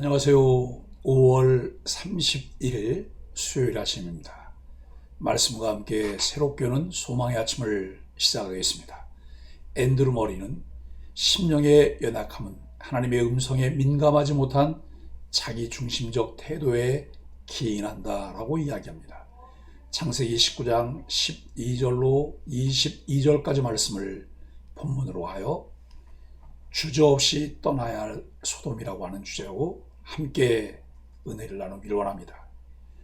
안녕하세요. 5월 31일 수요일 아침입니다. 말씀과 함께 새롭게 오는 소망의 아침을 시작하겠습니다. 앤드루 머리는 심령의 연약함은 하나님의 음성에 민감하지 못한 자기중심적 태도에 기인한다 라고 이야기합니다. 창세기 19장 12절로 22절까지 말씀을 본문으로 하여 주저없이 떠나야 할 소돔이라고 하는 주제로 함께 은혜를 나누기를 원합니다.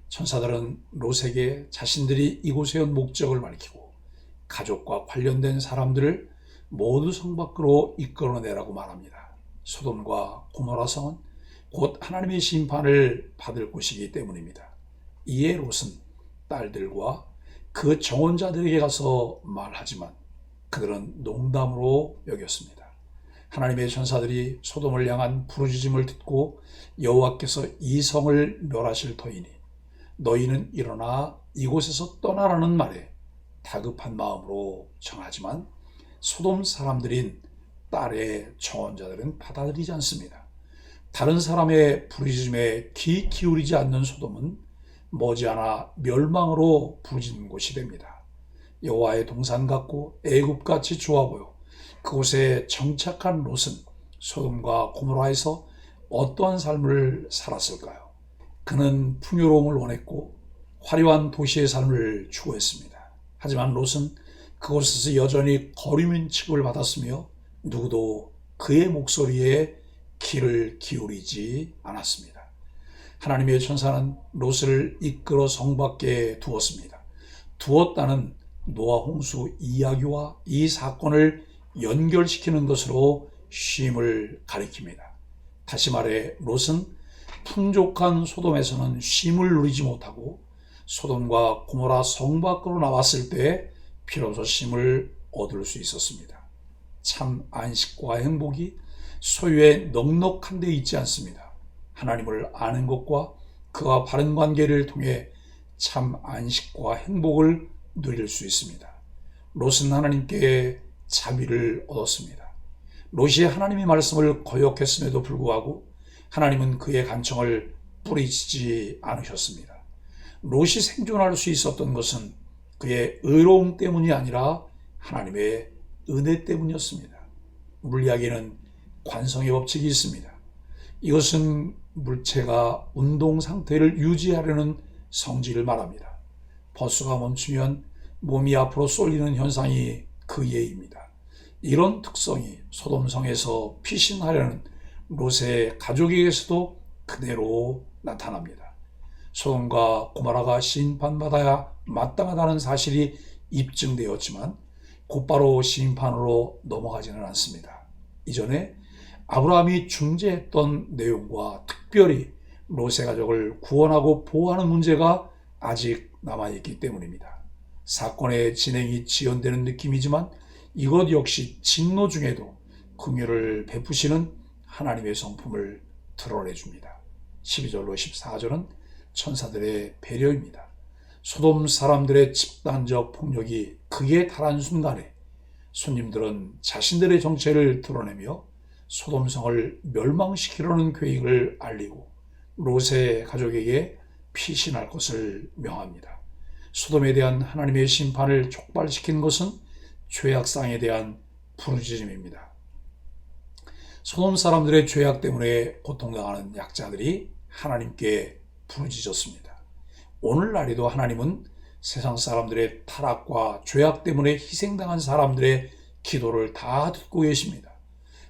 천사들은 롯에게 자신들이 이곳에 온 목적을 밝히고 가족과 관련된 사람들을 모두 성 밖으로 이끌어내라고 말합니다. 소돔과 고모라 성은 곧 하나님의 심판을 받을 곳이기 때문입니다. 이에 롯은 딸들과 그 정혼자들에게 가서 말하지만 그들은 농담으로 여겼습니다. 하나님의 천사들이 소돔을 향한 부르짖음을 듣고 여호와께서 이 성을 멸하실 터이니 너희는 일어나 이곳에서 떠나라는 말에 다급한 마음으로 청하지만 소돔 사람들인 딸의 정혼자들은 받아들이지 않습니다. 다른 사람의 부르짖음에 귀 기울이지 않는 소돔은 머지않아 멸망으로 부르짖는 곳이 됩니다. 여호와의 동산 같고 애굽같이 좋아 보여 그곳에 정착한 롯은 소돔과 고모라에서 어떠한 삶을 살았을까요? 그는 풍요로움을 원했고 화려한 도시의 삶을 추구했습니다. 하지만 롯은 그곳에서 여전히 거리민 취급을 받았으며 누구도 그의 목소리에 귀를 기울이지 않았습니다. 하나님의 천사는 롯을 이끌어 성 밖에 두었습니다. 두었다는 노아 홍수 이야기와 이 사건을 연결시키는 것으로 쉼을 가리킵니다. 다시 말해 롯은 풍족한 소돔에서는 쉼을 누리지 못하고 소돔과 고모라 성 밖으로 나왔을 때 비로소 쉼을 얻을 수 있었습니다. 참 안식과 행복이 소유의 넉넉한 데 있지 않습니다. 하나님을 아는 것과 그와 바른 관계를 통해 참 안식과 행복을 누릴 수 있습니다. 롯은 하나님께 자비를 얻었습니다. 롯이 하나님의 말씀을 거역했음에도 불구하고 하나님은 그의 간청을 뿌리치지 않으셨습니다. 롯이 생존할 수 있었던 것은 그의 의로움 때문이 아니라 하나님의 은혜 때문이었습니다. 물리학에는 관성의 법칙이 있습니다. 이것은 물체가 운동 상태를 유지하려는 성질을 말합니다. 버스가 멈추면 몸이 앞으로 쏠리는 현상이 그 예입니다. 이런 특성이 소돔성에서 피신하려는 롯의 가족에게서도 그대로 나타납니다. 소돔과 고모라가 심판받아야 마땅하다는 사실이 입증되었지만 곧바로 심판으로 넘어가지는 않습니다. 이전에 아브라함이 중재했던 내용과 특별히 롯의 가족을 구원하고 보호하는 문제가 아직 남아있기 때문입니다. 사건의 진행이 지연되는 느낌이지만 이것 역시 진노 중에도 긍휼을 베푸시는 하나님의 성품을 드러내줍니다. 12절로 14절은 천사들의 배려입니다. 소돔 사람들의 집단적 폭력이 극에 달한 순간에 손님들은 자신들의 정체를 드러내며 소돔성을 멸망시키려는 계획을 알리고 롯의 가족에게 피신할 것을 명합니다. 소돔에 대한 하나님의 심판을 촉발시킨 것은 죄악상에 대한 부르짖음입니다. 소돔 사람들의 죄악 때문에 고통당하는 약자들이 하나님께 부르짖었습니다. 오늘날에도 하나님은 세상 사람들의 타락과 죄악 때문에 희생당한 사람들의 기도를 다 듣고 계십니다.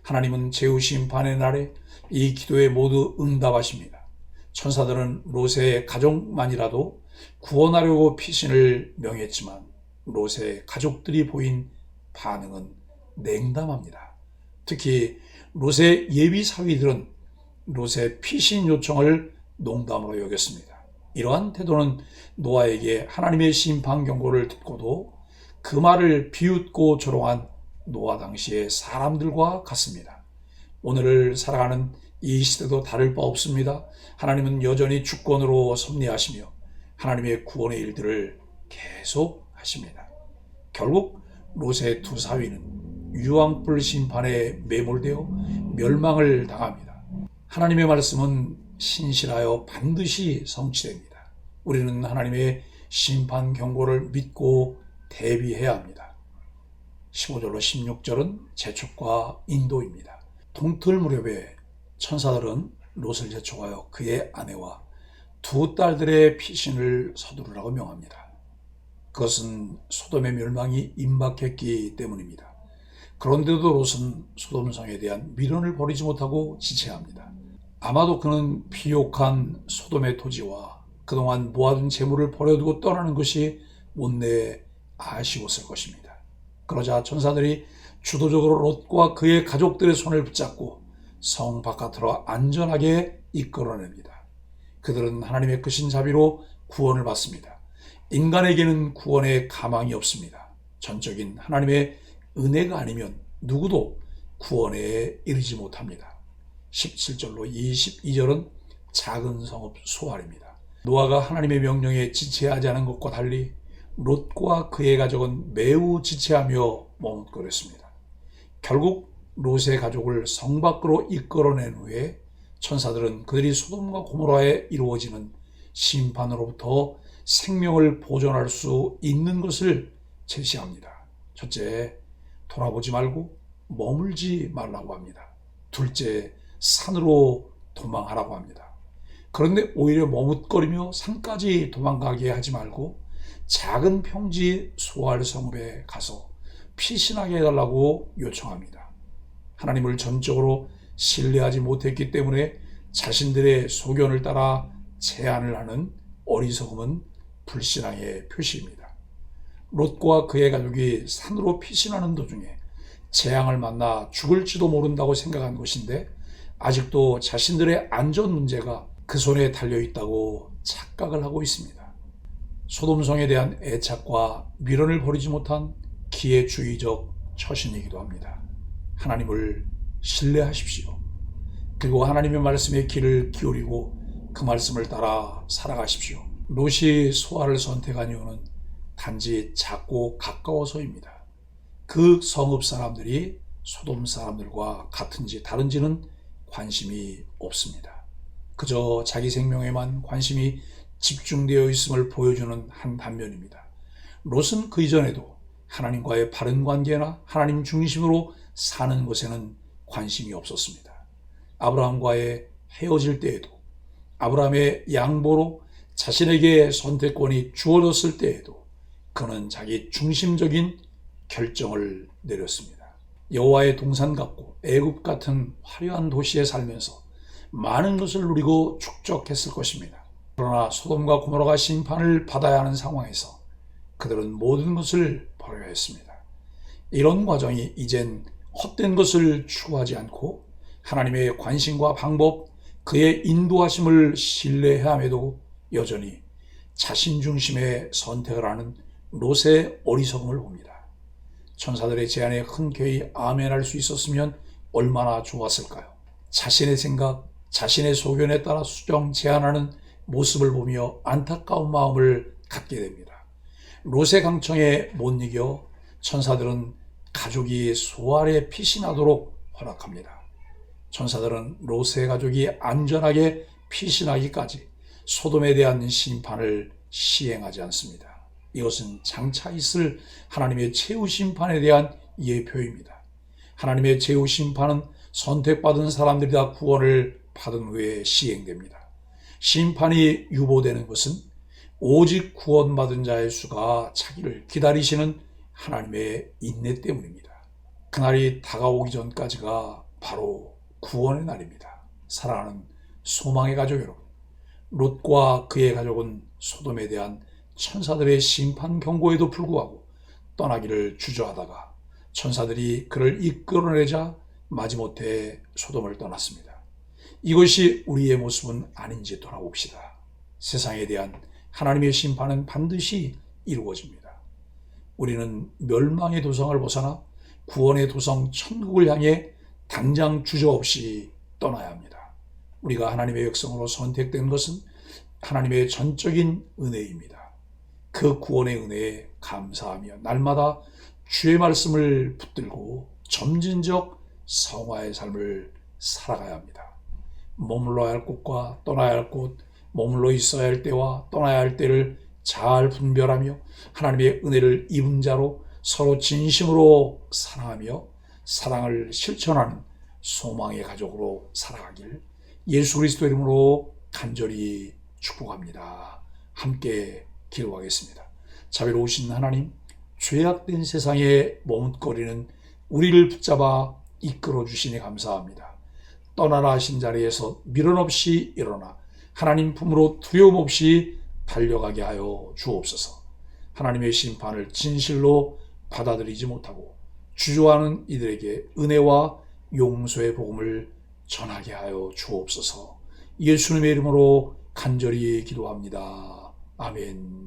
하나님은 제후 심판의 날에 이 기도에 모두 응답하십니다. 천사들은 롯의 가족만이라도 구원하려고 피신을 명했지만 롯의 가족들이 보인 반응은 냉담합니다. 특히 롯의 예비 사위들은 롯의 피신 요청을 농담으로 여겼습니다. 이러한 태도는 노아에게 하나님의 심판 경고를 듣고도 그 말을 비웃고 조롱한 노아 당시의 사람들과 같습니다. 오늘을 살아가는 이 시대도 다를 바 없습니다. 하나님은 여전히 주권으로 섭리하시며 하나님의 구원의 일들을 계속 하십니다. 결국 롯의 두 사위는 유황불 심판에 매몰되어 멸망을 당합니다. 하나님의 말씀은 신실하여 반드시 성취됩니다. 우리는 하나님의 심판 경고를 믿고 대비해야 합니다. 15절로 16절은 재촉과 인도입니다. 동틀 무렵에 천사들은 롯을 재촉하여 그의 아내와 두 딸들의 피신을 서두르라고 명합니다. 그것은 소돔의 멸망이 임박했기 때문입니다. 그런데도 롯은 소돔성에 대한 미련을 버리지 못하고 지체합니다. 아마도 그는 비옥한 소돔의 토지와 그동안 모아둔 재물을 버려두고 떠나는 것이 못내 아쉬웠을 것입니다. 그러자 천사들이 주도적으로 롯과 그의 가족들의 손을 붙잡고 성 바깥으로 안전하게 이끌어냅니다. 그들은 하나님의 크신 자비로 구원을 받습니다. 인간에게는 구원의 가망이 없습니다. 전적인 하나님의 은혜가 아니면 누구도 구원에 이르지 못합니다. 17절로 22절은 작은 성읍 소알입니다. 노아가 하나님의 명령에 지체하지 않은 것과 달리 롯과 그의 가족은 매우 지체하며 머뭇거렸습니다. 결국 롯의 가족을 성 밖으로 이끌어낸 후에 천사들은 그들이 소돔과 고모라에 이루어지는 심판으로부터 생명을 보존할 수 있는 것을 제시합니다. 첫째, 돌아보지 말고 머물지 말라고 합니다. 둘째, 산으로 도망하라고 합니다. 그런데 오히려 머뭇거리며 산까지 도망가게 하지 말고 작은 평지 소알 성읍에 가서 피신하게 해달라고 요청합니다. 하나님을 전적으로 신뢰하지 못했기 때문에 자신들의 소견을 따라 제안을 하는 어리석음은 불신앙의 표시입니다. 롯과 그의 가족이 산으로 피신하는 도중에 재앙을 만나 죽을지도 모른다고 생각한 것인데 아직도 자신들의 안전 문제가 그 손에 달려있다고 착각을 하고 있습니다. 소돔성에 대한 애착과 미련을 버리지 못한 기회주의적 처신이기도 합니다. 하나님을 신뢰하십시오. 그리고 하나님의 말씀에 귀를 기울이고 그 말씀을 따라 살아가십시오. 롯이 소알을 선택한 이유는 단지 작고 가까워서입니다. 그 성읍 사람들이 소돔 사람들과 같은지 다른지는 관심이 없습니다. 그저 자기 생명에만 관심이 집중되어 있음을 보여주는 한 단면입니다. 롯은 그 이전에도 하나님과의 바른 관계나 하나님 중심으로 사는 것에는 관심이 없었습니다. 아브라함과의 헤어질 때에도, 아브라함의 양보로 자신에게 선택권이 주어졌을 때에도 그는 자기 중심적인 결정을 내렸습니다. 여호와의 동산 같고 애굽 같은 화려한 도시에 살면서 많은 것을 누리고 축적했을 것입니다. 그러나 소돔과 고모라가 심판을 받아야 하는 상황에서 그들은 모든 것을 버려야 했습니다. 이런 과정이 이젠 헛된 것을 추구하지 않고 하나님의 관심과 방법, 그의 인도하심을 신뢰해야 함에도 여전히 자신 중심의 선택을 하는 롯의 어리석음을 봅니다. 천사들의 제안에 흔쾌히 아멘할 수 있었으면 얼마나 좋았을까요? 자신의 생각, 자신의 소견에 따라 수정 제안하는 모습을 보며 안타까운 마음을 갖게 됩니다. 롯의 강청에 못 이겨 천사들은 가족이 소알에 피신하도록 허락합니다. 천사들은 롯의 가족이 안전하게 피신하기까지 소돔에 대한 심판을 시행하지 않습니다. 이것은 장차 있을 하나님의 최후 심판에 대한 예표입니다. 하나님의 최후 심판은 선택받은 사람들이 다 구원을 받은 후에 시행됩니다. 심판이 유보되는 것은 오직 구원받은 자의 수가 차기를 기다리시는 하나님의 인내 때문입니다. 그날이 다가오기 전까지가 바로 구원의 날입니다. 사랑하는 소망의 가족 여러분, 롯과 그의 가족은 소돔에 대한 천사들의 심판 경고에도 불구하고 떠나기를 주저하다가 천사들이 그를 이끌어내자 마지못해 소돔을 떠났습니다. 이것이 우리의 모습은 아닌지 돌아봅시다. 세상에 대한 하나님의 심판은 반드시 이루어집니다. 우리는 멸망의 도성을 벗어나 구원의 도성 천국을 향해 당장 주저없이 떠나야 합니다. 우리가 하나님의 백성으로 선택된 것은 하나님의 전적인 은혜입니다. 그 구원의 은혜에 감사하며 날마다 주의 말씀을 붙들고 점진적 성화의 삶을 살아가야 합니다. 머물러야 할 곳과 떠나야 할 곳, 머물러 있어야 할 때와 떠나야 할 때를 잘 분별하며 하나님의 은혜를 입은 자로 서로 진심으로 사랑하며 사랑을 실천하는 소망의 가족으로 살아가길 예수 그리스도 이름으로 간절히 축복합니다. 함께 기도하겠습니다. 자비로우신 하나님, 죄악된 세상에 머뭇거리는 우리를 붙잡아 이끌어 주시니 감사합니다. 떠나라 하신 자리에서 미련 없이 일어나 하나님 품으로 두려움 없이 달려가게 하여 주옵소서. 하나님의 심판을 진실로 받아들이지 못하고 주저하는 이들에게 은혜와 용서의 복음을 전하게 하여 주옵소서. 예수님의 이름으로 간절히 기도합니다. 아멘.